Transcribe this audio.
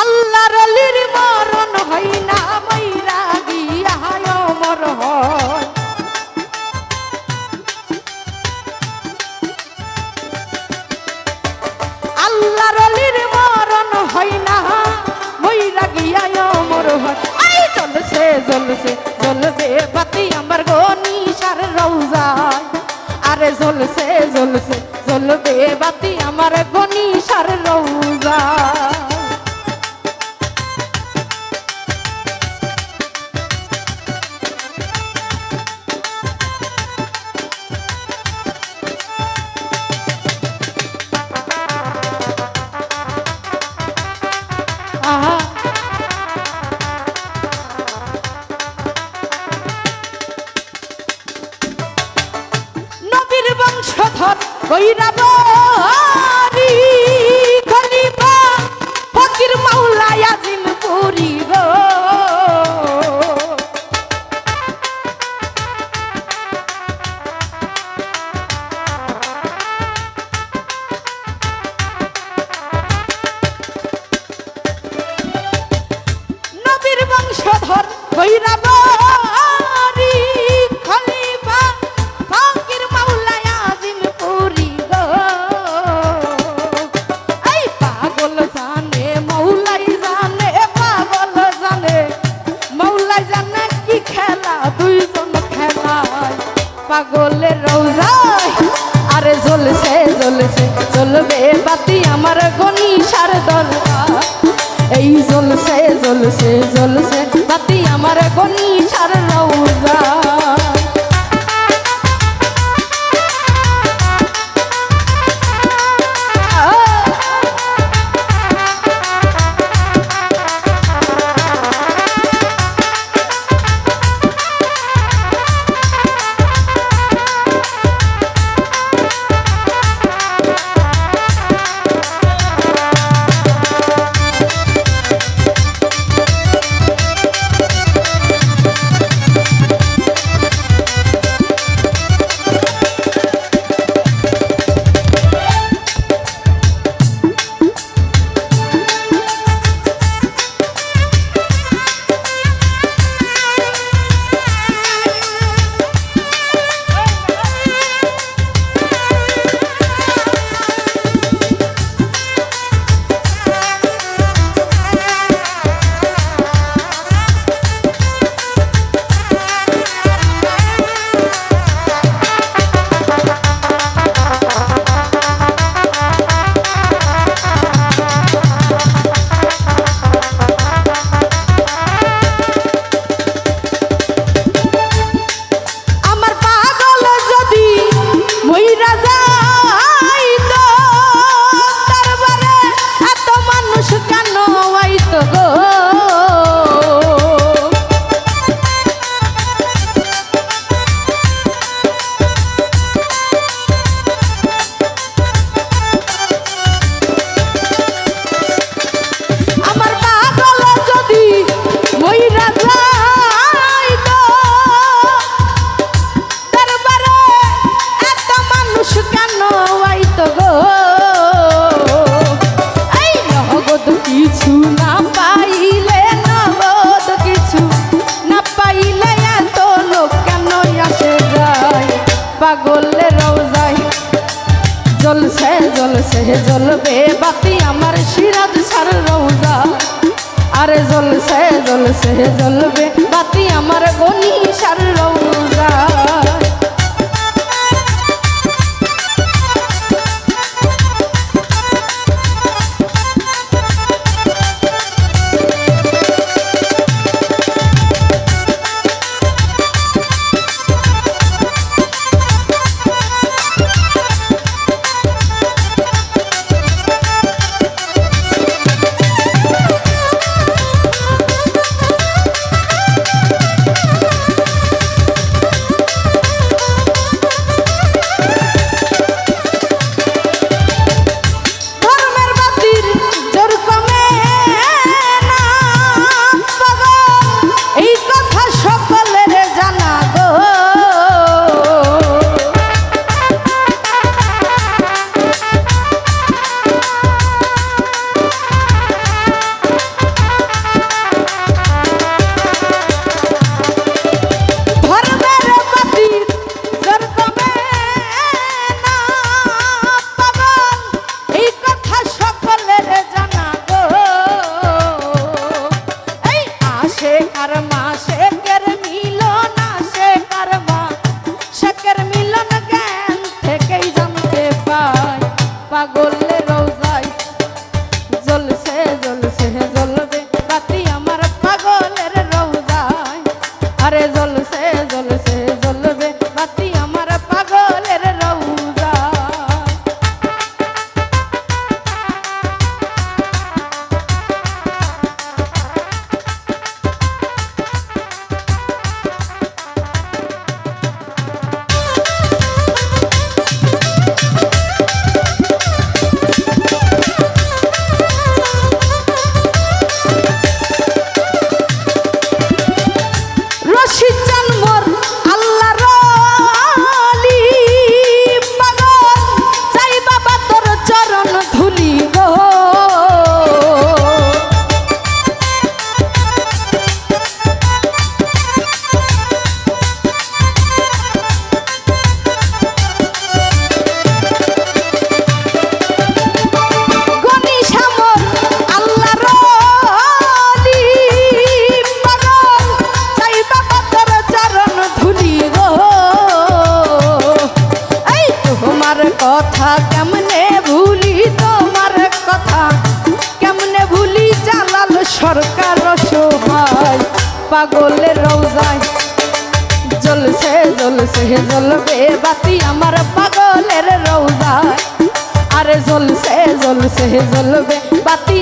আল্লাহর অলির মরণ হয় না মইরা গিয়া অমর হয়। আল্লাহর অলির মরণ হয় না মইরা গিয়া অমর হয়। আই জ্বলছে জ্বলছে জ্বলবে বাতি আমার গনিশার রওজায়। আরে জ্বলছে জ্বলছে জ্বলবে বাতি আমার গনিশার রওজায়। নবীর বংশধর গৈরাবরী খলিফা ফকির মাওলা আজিম পুরী গো। নবীর বংশধর গৈরাবরী খলিফা ফকির মাওলা আজিম পুরী গো। এই পাগল জানে মৌলাই জানে পাগল জানে মৌলাই জানে কি খেলা দুইজন খেলায় পাগলের রওজায়। আরে জ্বলছে জ্বলছে জ্বলবে বাতি আমার গনিশার দরবার। এই জ্বলছে জ্বলছে জ্বলছে বাতি আমার গনিশার রওজায়। পাগলের রওজায় জ্বলছে জ্বলছে জ্বলবে বাতি আমার সিরাজ সার রওজা। আরে জ্বলছে জ্বলছে জ্বলবে বাতি আমার গনিশার রওজা। কথা কেমনে ভুলি তোমার কথা কেমনে ভুলি জালাল সরকার সহায় পাগলের রওজায় জ্বলছে জ্বলছে জ্বলবে বাতি আমার পাগলের রওজায় আরে জ্বলছে জ্বলছে জ্বলবে বাতি